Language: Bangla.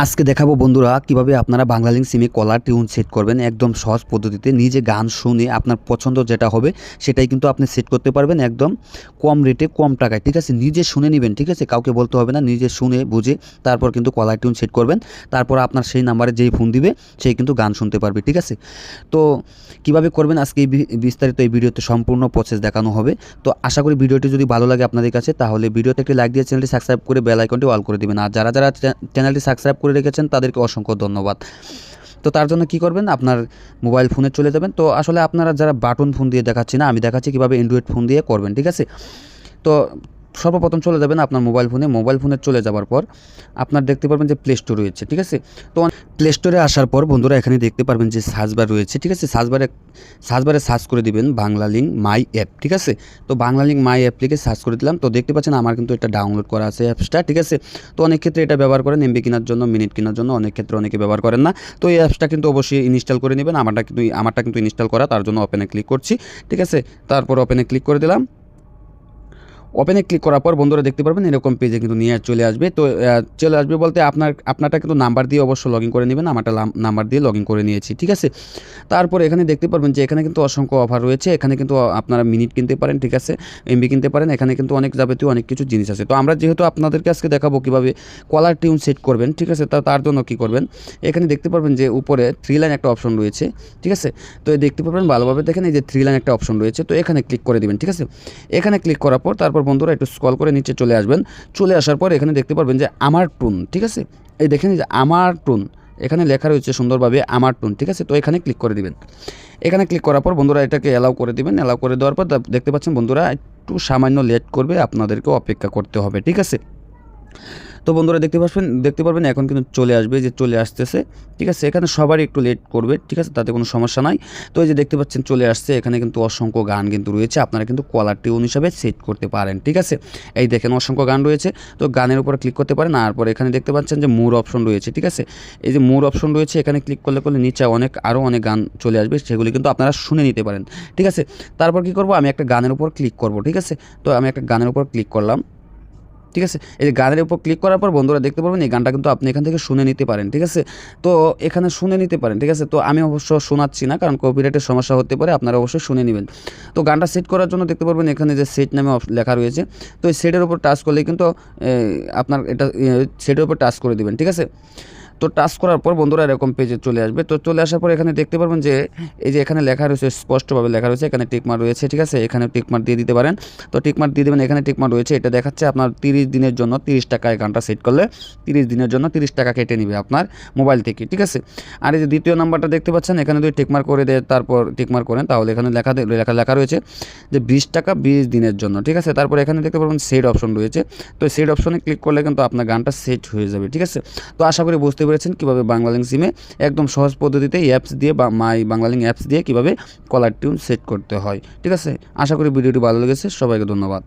আজকে দেখাবো বন্ধুরা কিভাবে আপনারা বাংলালিংক সিমে কলার টিউন সেট করবেন একদম সহজ পদ্ধতিতে। নিজে গান শুনে আপনার পছন্দ যেটা হবে সেটাই কিন্তু আপনি সেট করতে পারবেন একদম কম রেটে কম টাকায়। ঠিক আছে, নিজে শুনে নেবেন, ঠিক আছে, কাউকে বলতে হবে না, নিজে শুনে বুঝে তারপর কিন্তু কলার টিউন সেট করবেন। তারপর আপনার সেই নাম্বারে যেই ফোন দিবে সেই কিন্তু গান শুনতে পারবে। ঠিক আছে, তো কিভাবে করবেন আজকে এই বিস্তারিত এই ভিডিওতে সম্পূর্ণ প্রসেস দেখানো হবে। তো আশা করি ভিডিওটি যদি ভালো লাগে আপনাদের কাছে তাহলে ভিডিওতে একটি লাইক দিয়ে চ্যানেলটি সাবস্ক্রাইব করে বেল আইকনটি অল করে দিবেন। আর যারা যারা চ্যানেলটি সাবস্ক্রাইব করে রেখেছেন তাদেরকে অসংখ্য ধন্যবাদ। তো তার জন্য কি করবেন, আপনার মোবাইল ফোনে চলে যাবেন। তো আসলে আপনারা যারা বাটন ফোন দিয়ে দেখাচ্ছি না, আমি দেখাচ্ছি কীভাবে অ্যান্ড্রয়েড ফোন দিয়ে করবেন। ঠিক আছে, তো সর্বপ্রথম চলে যাবেন আপনার মোবাইল ফোনে চলে যাওয়ার পর আপনার দেখতে পারবেন যে প্লে স্টোর রয়েছে। ঠিক আছে, তো প্লে স্টোরে আসার পর বন্ধুরা এখানে দেখতে পারবেন যে সার্চ বার রয়েছে। ঠিক আছে, সার্চ বারে সার্চ করে দিবেন বাংলালিংক মাই অ্যাপ। ঠিক আছে, তো বাংলালিংক মাই অ্যাপ লিখে সার্চ করে দিলাম। তো দেখতে পাচ্ছেন আমার কিন্তু এটা ডাউনলোড করা আছে অ্যাপসটা। ঠিক আছে, তো অনেক ক্ষেত্রে এটা ব্যবহার করেন এমবি কেনার জন্য, মিনিট কেনার জন্য, অনেক ক্ষেত্রে অনেকে ব্যবহার করেন না। তো এই অ্যাপসটা কিন্তু অবশ্যই ইনস্টল করে নেবেন। আমারটা কিন্তু ইনস্টল করা, তার জন্য ওপেনে ক্লিক করছি। ঠিক আছে, তারপর ওপেনে ক্লিক করে দিলাম। ওপেনে ক্লিক করার পর বন্ধুরা দেখতে পারবেন এরকম পেজে কিন্তু নিয়ে চলে আসবে। তো চলে আসবে বলতে আপনারটা কিন্তু নাম্বার দিয়ে অবশ্যই লগ ইন করে নেবেন। আমারটা নাম্বার দিয়ে লগ ইন করে নিয়েছি। ঠিক আছে, তারপর এখানে দেখতে পারবেন যে এখানে কিন্তু অসংখ্য অফার রয়েছে। এখানে কিন্তু আপনারা মিনিট কিনতে পারেন, ঠিক আছে, এমবি কিনতে পারেন। এখানে কিন্তু অনেক যাবতীয় অনেক কিছু জিনিস আছে। তো আমরা যেহেতু আপনাদেরকে আজকে দেখাবো কীভাবে কলার টিউন সেট করবেন। ঠিক আছে, তার জন্য কী করবেন, এখানে দেখতে পারবেন যে উপরে 3 লাইন একটা অপশন রয়েছে। ঠিক আছে, তো দেখতে পারবেন ভালোভাবে দেখেন, এই যে 3 লাইন একটা অপশন রয়েছে। তো এখানে ক্লিক করে দিবেন। ঠিক আছে, এখানে ক্লিক করার পর তারপর বন্ধুরা একটু স্ক্রল করে নিচে চলে আসবেন। চলে আসার পর এখানে দেখতে পারবেন যে আমার টুন। ঠিক আছে, এই দেখেন যে আমার টুন এখানে লেখা রয়েছে সুন্দরভাবে আমার টুন। ঠিক আছে, তো এখানে ক্লিক করে দিবেন। এখানে ক্লিক করার পর বন্ধুরা এটাকে অ্যালাউ করে দিবেন। অ্যালাউ করে দেওয়ার পর দেখতে পাচ্ছেন বন্ধুরা একটু সামান্য লেট করবে, আপনাদেরকে অপেক্ষা করতে হবে। ঠিক আছে, তো বন্ধুরা দেখতে পারবেন এখন কিন্তু চলে আসবে, যে চলে আসতেছে। ঠিক আছে, এখানে সবারই একটু লেট করবে। ঠিক আছে, তাতে কোনো সমস্যা নাই। তো এই যে দেখতে পাচ্ছেন চলে আসছে। এখানে কিন্তু অসংখ্য গান কিন্তু রয়েছে, আপনারা কিন্তু কলার টিউন হিসাবে সেট করতে পারেন। ঠিক আছে, এই দেখেন অসংখ্য গান রয়েছে। তো গানের উপরে ক্লিক করতে পারেন। আর পরে এখানে দেখতে পাচ্ছেন যে মোর অপশন রয়েছে। ঠিক আছে, এই যে মোর অপশন রয়েছে, এখানে ক্লিক করলে নিচে আরও অনেক গান চলে আসবে, সেগুলি কিন্তু আপনারা শুনে নিতে পারেন। ঠিক আছে, তারপর কি করব, আমি একটা গানের উপর ক্লিক করব। ঠিক আছে, তো আমি একটা গানের উপর ক্লিক করলাম। ঠিক আছে, এই যে গানের উপর ক্লিক করার পর বন্ধুরা দেখতে পারবেন এই গানটা কিন্তু আপনি এখান থেকে শুনে নিতে পারেন। ঠিক আছে, তো এখানে শুনে নিতে পারেন। ঠিক আছে, তো আমি অবশ্য শোনাচ্ছি না, কারণ কপিরাইটের সমস্যা হতে পারে, আপনারা অবশ্যই শুনে নেবেন। তো গানটা সেট করার জন্য দেখতে পারবেন এখানে যে সেট নামে লেখা রয়েছে। তো এই সেটের উপর টাচ করলেই কিন্তু আপনার এটা সেটের উপর টাচ করে দেবেন। ঠিক আছে, তো টাচ করার পর বন্ধুরা এরকম পেজে চলে আসবে। তো চলে আসার পর এখানে দেখতে পারবেন যে এই যে এখানে লেখা রয়েছে, স্পষ্টভাবে লেখা রয়েছে, এখানে টিকমার রয়েছে। ঠিক আছে, এখানে টিকমার দিয়ে দিতে পারেন। তো টিকমার দিয়ে দেবেন, এখানে টিকমার রয়েছে। এটা দেখাচ্ছে আপনার 30 দিনের জন্য 30 টাকায় গানটা সেট করলে 30 দিনের জন্য 30 টাকা কেটে নেবে আপনার মোবাইল থেকে। ঠিক আছে, আর এই যে দ্বিতীয় নাম্বারটা দেখতে পাচ্ছেন, এখানে যদি টিকমার করে দেয়, তারপর টিকমার করেন, তাহলে এখানে লেখা রয়েছে যে 20 টাকা 20 দিনের জন্য। ঠিক আছে, তারপর এখানে দেখতে পারবেন সেট অপশন রয়েছে। তো সেট অপশনে ক্লিক করলে কিন্তু আপনার গানটা সেট হয়ে যাবে। ঠিক আছে, তো আশা করি বুঝতে পেরেছেন কীভাবে বাংলালিংক সিমে একদম সহজ পদ্ধতিতে অ্যাপস দিয়ে বা মাই বাংলালিংক অ্যাপস দিয়ে কীভাবে কলার টিউন সেট করতে হয়। ঠিক আছে, আশা করি ভিডিওটি ভালো লেগেছে। সবাইকে ধন্যবাদ।